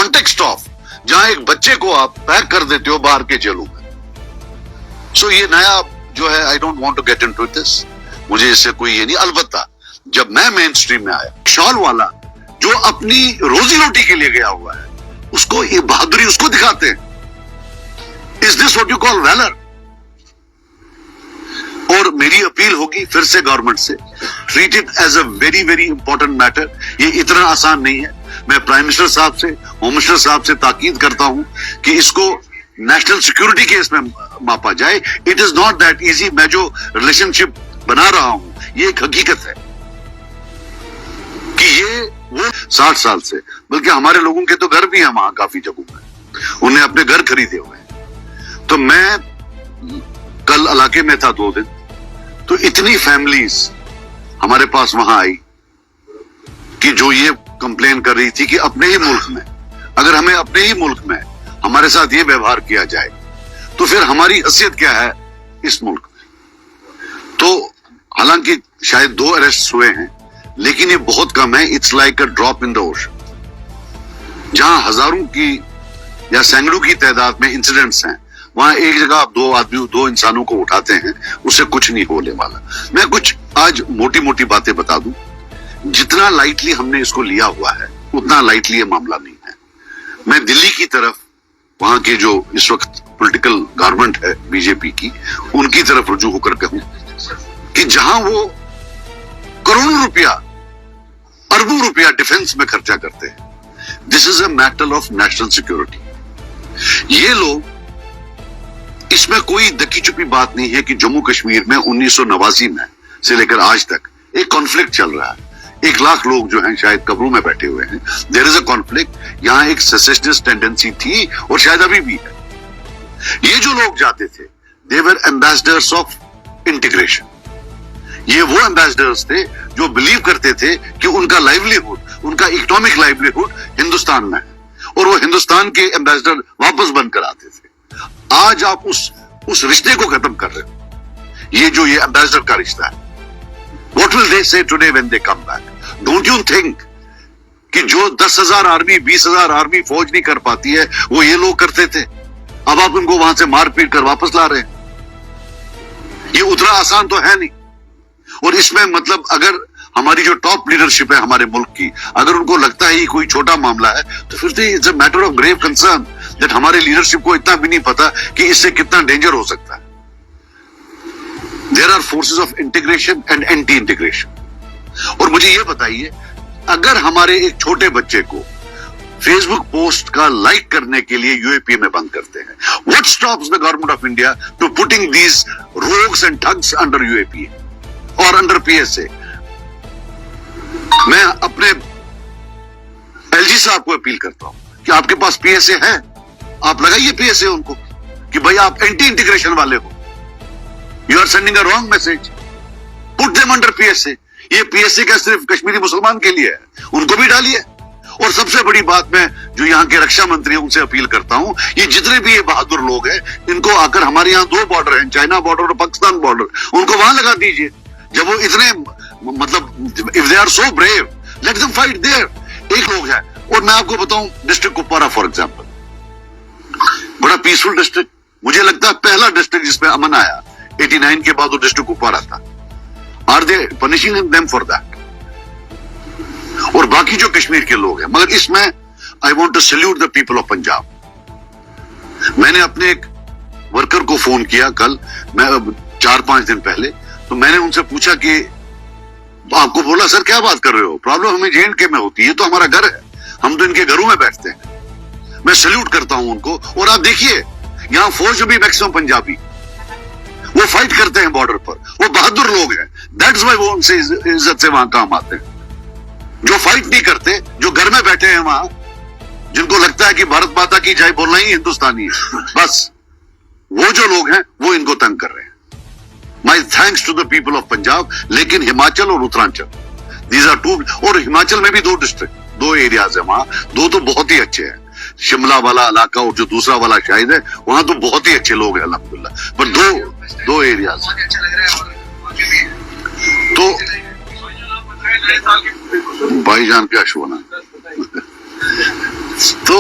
Context of जहां एक बच्चे को आप पैक कर देते हो बाहर के जेलों में। सो ये नया जो है, I don't want to get into this, मुझे इससे कोई ये नहीं। अलबत्ता जब मैं मेन स्ट्रीम में आया, शॉल वाला जो अपनी रोजी रोटी के लिए गया हुआ है, उसको ये बहादुरी उसको दिखाते हैं। Is this what you call valour? और मेरी अपील होगी फिर से गवर्नमेंट से, treat it as a very very important matter. ये इतना आसान नहीं है। मैं प्राइम मिनिस्टर साहब से, होम मिनिस्टर साहब से ताकीद करता हूं कि इसको नेशनल सिक्योरिटी केस में मापा जाए। It is not that easy. मैं जो रिलेशनशिप बना रहा हूं, ये एक हकीकत है कि ये वो 60 साल से, बल्कि हमारे लोगों के तो घर भी हैं वहां काफी जगहों में, उन्हें अपने घर खरीदे हुए हैं। तो मैं कल इलाके में था 2 दिन, तो इतनी फैमिलीज हमारे पास वहां आई कि जो ये कंप्लेन कर रही थी कि अपने ही मुल्क में, अगर हमें अपने ही मुल्क में हमारे साथ ये व्यवहार किया जाए तो फिर हमारी हैसियत क्या है इस मुल्क में। तो हालांकि शायद 2 अरेस्ट हुए हैं, लेकिन ये बहुत कम है। It's like a drop in the ocean. जहां हजारों की या सैकड़ों की तादाद में इंसिडेंट्स हैं, वहां एक जगह आप 2 इंसानों को उठाते हैं, उससे कुछ नहीं होने वाला। मैं कुछ आज मोटी मोटी बातें बता दूं। जितना लाइटली हमने इसको लिया हुआ है, उतना लाइटली ये मामला नहीं है। मैं दिल्ली की तरफ, वहां के जो इस वक्त पॉलिटिकल गवर्नमेंट है बीजेपी की, उनकी तरफ रुजू होकर कहूं कि जहां वो करोड़ों रुपया, अरबों रुपया डिफेंस में खर्चा करते हैं, this is a matter of national security. ये लोग, इसमें कोई दकी छुपी बात नहीं है कि जम्मू कश्मीर में 1989 में से लेकर आज तक एक कॉन्फ्लिक्ट चल रहा है। 1 लाख लोग जो हैं शायद कब्रों में बैठे हुए हैं। There is a conflict. यहां एक सेसेशनिस्ट टेंडेंसी थी और शायद अभी भी है। ये जो लोग जाते थे, दे वर एम्बेसडर्स ऑफ इंटीग्रेशन। ये वो एम्बेसडर्स थे जो बिलीव करते थे कि उनका लाइवलीहुड, उनका इकोनॉमिक लाइवलीहुड हिंदुस्तान में है, और वो हिंदुस्तान के एम्बेसडर वापस बनकर आते थे। आज आप उस रिश्ते को खत्म कर रहे हो। ये जो ये एम्बेसडर का रिश्ता है, व्हाट विल दे से today when they come back? Don't you think कि जो 10,000 आर्मी, 20,000 आर्मी फौज नहीं कर पाती है, वो ये लोग करते थे। अब आप उनको वहां से मार पीट कर वापस ला रहे हैं। ये उतना आसान तो है नहीं। और इसमें मतलब अगर हमारी जो टॉप लीडरशिप है हमारे मुल्क की, अगर उनको लगता है ये कोई छोटा मामला है, तो फिर तो it's a matter of grave concern that हमारे लीडरशिप को इतना भी नहीं पता कि इससे कितना डेंजर हो सकता है। There are forces of integration and anti integration. और मुझे ये बताइए, अगर हमारे एक छोटे बच्चे को फेसबुक पोस्ट का लाइक करने के लिए यूएपीए में बंद करते हैं, what stops the government of India to putting these rogues and thugs under UAPA और अंडर पीएसए? मैं अपने एलजी साहब को अपील करता हूं कि आपके पास पीएसए है, आप लगाइए पीएसए उनको कि भाई आप एंटी इंटीग्रेशन वाले हो। You are sending a wrong message. Put them under PSA. ये पीएसए का सिर्फ कश्मीरी मुसलमान के लिए है, उनको भी डालिए। और सबसे बड़ी बात, मैं जो यहाँ के रक्षा मंत्री हैं उनसे अपील करता हूं, ये जितने भी ये बहादुर लोग हैं, इनको आकर, हमारे यहाँ 2 बॉर्डर हैं, चाइना बॉर्डर और पाकिस्तान बॉर्डर, उनको वहां लगा दीजिए। जब वो इतने, मतलब if they are so brave, let them fight there. एक लोग है। और मैं आपको बताऊं, डिस्ट्रिक्ट कुपवारा फॉर एग्जांपल, बड़ा पीसफुल डिस्ट्रिक्ट, मुझे लगता है पहला डिस्ट्रिक्ट जिसमें अमन आया 89 के बाद, वो डिस्ट्रिक्ट कुपवारा था। Are they punishing them for that? और बाकी जो कश्मीर के लोग हैं, मगर इसमें I want to salute the people of Punjab. मैंने अपने एक वर्कर को फोन किया कल, मैं 4-5 दिन पहले, तो मैंने उनसे पूछा कि आपको, बोला सर क्या बात कर रहे हो, प्रॉब्लम हमें जेएंडके में होती है, तो हमारा घर है, हम तो इनके घरों में बैठते हैं। मैं सैल्यूट करता हूं उनको। और आप देखिए, यहां फौज भी मैक्सिमम पंजाबी, वो फाइट करते हैं बॉर्डर पर, वो बहादुर लोग हैं। दैट्स व्हाई वो उनसे इज्जत से वहां काम आते हैं। जो फाइट नहीं करते, जो घर में बैठे हैं वहां, जिनको लगता है कि भारत माता की जय बोलना ही हिंदुस्तानी है, बस वो जो लोग हैं वो इनको तंग कर रहे हैं। My thanks to the people of Punjab. लेकिन हिमाचल और उत्तरांचल, दीज आर 2, और हिमाचल में भी 2 डिस्ट्रिक्ट, 2 एरियाज है वहां, 2 तो बहुत ही अच्छे हैं। शिमला वाला इलाका और जो दूसरा वाला शायद है, वहां तो बहुत ही अच्छे लोग हैं अल्हम्दुलिल्लाह। पर 2 एरियाज। तो भाईजान क्या शोना तो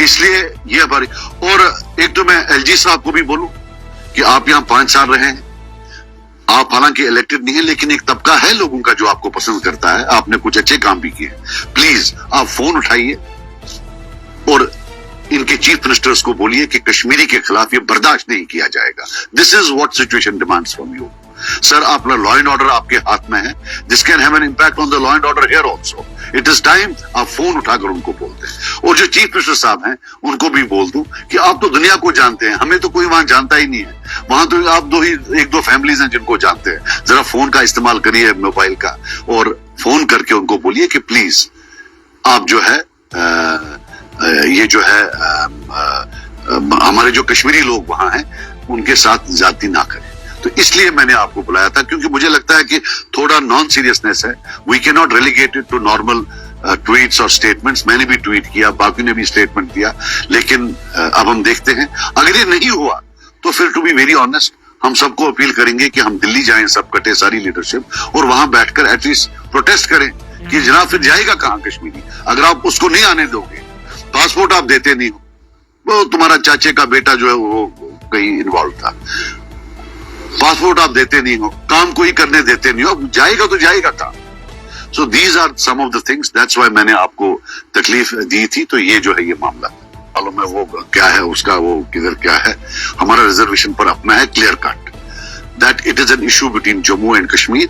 इसलिए ये हमारी, और एक तो मैं एलजी साहब को भी बोलूं कि आप यहां 5 साल रहे हैं, आप हालांकि इलेक्टेड नहीं है, लेकिन एक तबका है लोगों का जो आपको पसंद करता है, आपने कुछ अच्छे काम भी किए। प्लीज आप फोन उठाइए और इनके चीफ मिनिस्टर्स को बोलिए कि कश्मीरी के खिलाफ ये बर्दाश्त नहीं किया जाएगा। This is what situation demands from you sir. अपना लॉ एंड ऑर्डर आपके हाथ में है, this can have an impact on the law and order here also. It is time आप फोन उठाकर उनको बोलते हैं। और जो चीफ मिनिस्टर साहब हैं उनको भी बोल दूं कि आप तो दुनिया को जानते हैं, हमें तो कोई वहां जानता ही नहीं है। वहां तो आप एक दो फैमिलीज हैं जिनको जानते हैं। जरा फोन का इस्तेमाल करिए, मोबाइल का, और फोन करके उनको बोलिए कि प्लीज आप जो है ये जो है हमारे जो कश्मीरी लोग वहां हैं उनके साथ ज्यादती ना करें। तो इसलिए मैंने आपको बुलाया था, क्योंकि मुझे लगता है कि थोड़ा नॉन सीरियसनेस है। We can not relegate it to normal tweets और स्टेटमेंट्स। मैंने भी ट्वीट किया, बाकी ने भी स्टेटमेंट दिया, लेकिन अब हम देखते हैं। अगर ये नहीं हुआ तो फिर टू बी वेरी ऑनेस्ट हम सबको अपील करेंगे कि हम दिल्ली जाएं, सब कटे सारी लीडरशिप, और वहां बैठकर एटलीस्ट प्रोटेस्ट करें कि जनाब फिर जाएगा कहां कश्मीरी। अगर आप उसको नहीं आने दोगे, पासपोर्ट आप देते नहीं हो, वो तुम्हारा चाचे का बेटा जो है वो कहीं इन्वॉल्व था, पासपोर्ट आप देते नहीं हो, काम कोई करने देते नहीं हो, जाएगा तो जाएगा कहां। So these are some of the things, that's why मैंने आपको तकलीफ दी थी। तो ये जो है ये मामला मालूम है वो क्या है, उसका वो किधर क्या है। हमारा रिजर्वेशन पर अपना है clear cut, that it is an issue between Jammu and Kashmir.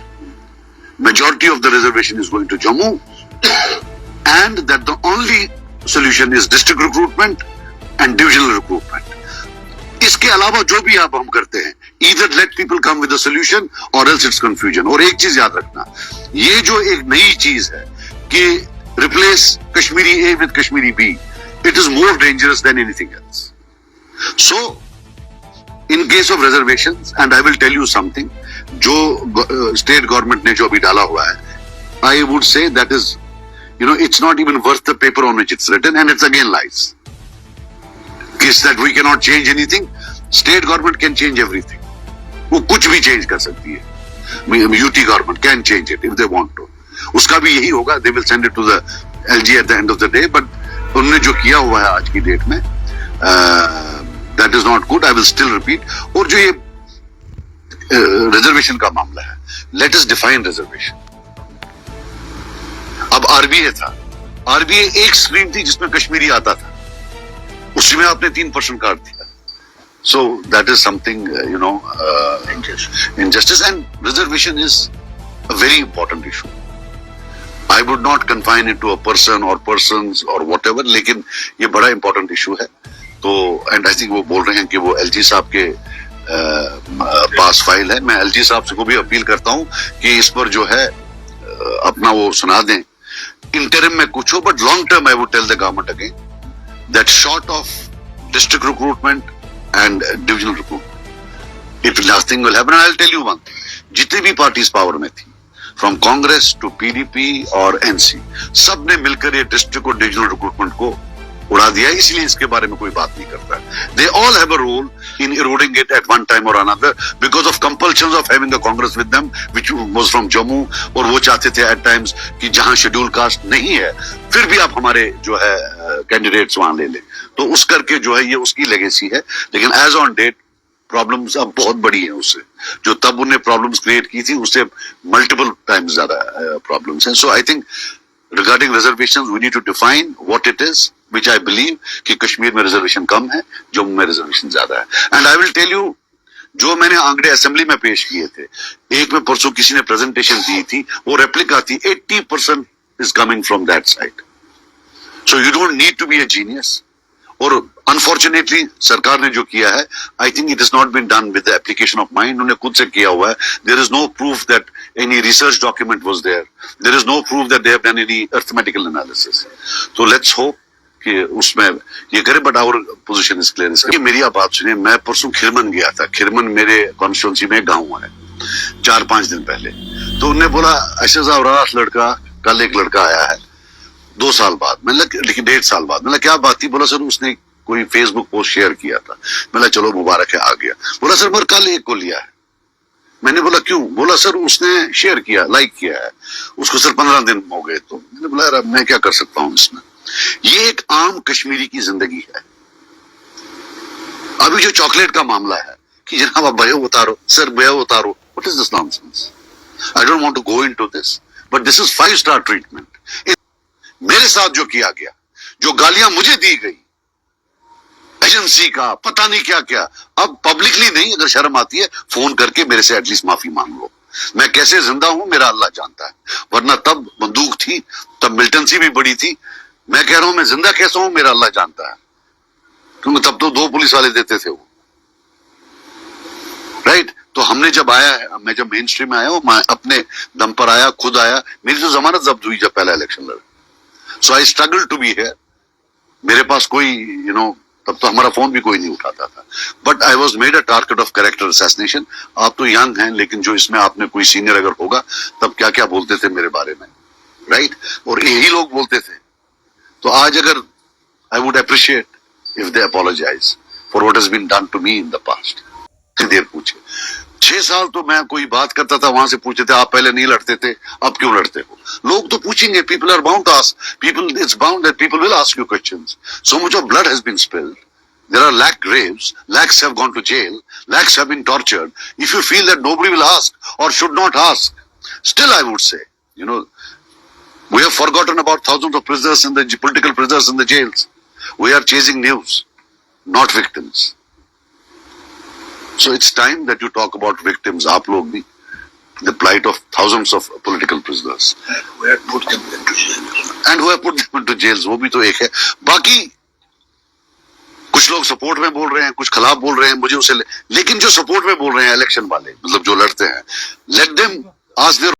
Majority of the reservation is going to Jammu, and that the only solution is district recruitment and divisional recruitment. इसके अलावा जो भी आप हम करते हैं, either let people come with a solution or else it's confusion. और एक चीज याद रखना, ये जो एक नई चीज है कि replace Kashmiri A with Kashmiri B, it is more dangerous than anything else. So, in case of reservations, and I will tell you something, जो स्टेट गवर्नमेंट ने जो अभी डाला हुआ है, I would say that is it's not even worth the paper on which it's written, and it's again lies. किस that we can not change anything, state government can change everything, वो कुछ भी चेंज कर सकती है। UT government can change it if they want to, उसका भी यही होगा, they will send it to the LG at the end of the day. But उन्होंने जो किया हुआ है आज की डेट में, that is not good, I will still repeat. और जो ये रिजर्वेशन का मामला है, लेट अस डिफाइन रिजर्वेशन। अब आरबीए था, आरबीए एक स्ट्रीम थी जिसमें कश्मीरी आता था, उसमें आपने 3% काट दिया। So that is something injustice, and reservation is a very important issue. I would not confine it to a person or persons or whatever, लेकिन ये बड़ा इंपॉर्टेंट इशू है। तो एंड आई थिंक वो बोल रहे हैं कि वो एलजी साहब के पास फाइल है। मैं एलजी साहब से को भी अपील करता हूं कि इस पर जो है अपना वो सुना दें। इंटरिम में कुछ हो, but long term I would tell the government again that short of district recruitment and divisional recruitment, if nothing will happen. I will tell you one thing, जितनी भी पार्टीज पावर में थी, फ्रॉम कांग्रेस टू पीडीपी और NC, सब ने मिलकर ये district और डिविजनल रिक्रूटमेंट को उड़ा दिया, इसलिए इसके बारे में कोई बात नहीं करता। They all have a role in eroding it at one time or another because of compulsions of having a Congress with them, which was from Jammu, और वो चाहते थे at times कि जहां शेड्यूल कास्ट नहीं है फिर भी आप हमारे जो है कैंडिडेट्स वहां ले लें। तो उस करके जो है ये उसकी लेगेसी है, लेकिन एज ऑन डेट प्रॉब्लम्स अब बहुत बड़ी है उससे, जो तब उन्हें प्रॉब्लम्स क्रिएट की थी उससे मल्टीपल टाइम्स ज्यादा प्रॉब्लम्स हैं। So I think regarding reservations we need to define what it is, which I believe कि कश्मीर में रिजर्वेशन कम है, जम्मू में रिजर्वेशन ज्यादा है। And I will tell you, जो मैंने आंकड़े असेंबली में पेश किए थे, एक में परसों किसी ने प्रेजेंटेशन दी थी, वो रेप्लिका थी, 80% is coming from that side. So you don't need to be a genius. और अनफॉर्चुनेटली सरकार ने जो किया है, I think it is not been done with the application of mind. उन्होंने खुद से किया हुआ है। There is no proof that any research document was there, there is no proof that they have done any arithmetical analysis. तो let's hope कि उसमें ये करे, but our position is clear. मेरी आप बात सुनिए, मैं परसों खिरमन गया था। खिरमन मेरे कॉन्स्टिट्यूंसी में गांव है, 4-5 दिन पहले। तो उन्होंने बोला ऐसे साहब रात लड़का, कल एक लड़का आया है 2 साल बाद, मतलब लेकिन 1.5 साल बाद। मतलब क्या बात थी? बोला सर उसने कोई फेसबुक पोस्ट शेयर किया था। मतलब चलो मुबारक है, आ गया। बोला सर मगर कल एक को लिया है। मैंने बोला क्यों? बोला सर उसने शेयर किया, लाइक किया है, उसको सर 15 दिन हो गए। तो मैंने बोला यार मैं क्या कर सकता हूँ इसमें। ये एक आम कश्मीरी की जिंदगी है। अभी जो चॉकलेट का मामला है कि जनाब आप भयो उतारो, सर भयो उतारो, what is this nonsense? I don't want to go into this, but this is five star treatment. मेरे साथ जो किया गया, जो गालियां मुझे दी गई एजेंसी का, पता नहीं क्या क्या, अब पब्लिकली नहीं, अगर शर्म आती है फोन करके मेरे से एटलीस्ट माफी मांग लो। मैं कैसे जिंदा हूं मेरा अल्लाह जानता है, वरना तब बंदूक थी, तब मिलिटेंसी भी बड़ी थी। मैं कह रहा हूं मैं जिंदा कैसा हूं मेरा अल्लाह जानता है, क्योंकि तब तो 2 पुलिस वाले देते थे वो, राइट। तो हमने जब आया है, मैं जब मेन स्ट्रीम में आया हूं, मैं अपने दम पर आया, खुद आया। मेरी तो जमानत जब्त हुई जब पहला इलेक्शन लड़ा। So I struggle to be here. मेरे पास कोई तब तो हमारा फोन भी कोई नहीं उठाता था, but I was made a target of character assassination. आप तो यंग हैं, लेकिन जो इसमें आपने कोई सीनियर अगर होगा, तब क्या क्या बोलते थे मेरे बारे में, राइट। और यही लोग बोलते थे। तो आज अगर I would appreciate if they apologize for what has been done to me in the past. देर पूछे 6 साल तो मैं कोई बात करता था, वहां से पूछते थे आप पहले नहीं लड़ते थे, अब क्यों लड़ते हो? लोग तो पूछेंगे, people are bound to ask, people it's bound that people will ask you questions. So much of blood has been spilled, there are lakh graves, lakhs have gone to jail, lakhs have been tortured. If you feel that nobody will ask or should not ask, still I would say, we have forgotten about thousands of prisoners in the political prisoners in the jails. We are chasing news, not victims. So it's time that you talk about victims, aap log bhi, the plight of thousands of political prisoners. And who have put them into jails. And who have put them into jails, वो भी तो एक है। बाकी कुछ लोग support में बोल रहे हैं, कुछ खिलाफ बोल रहे हैं, मुझे उसे लेकिन जो सपोर्ट में बोल रहे हैं इलेक्शन वाले, मतलब जो लड़ते हैं, लेट देम आस्क देयर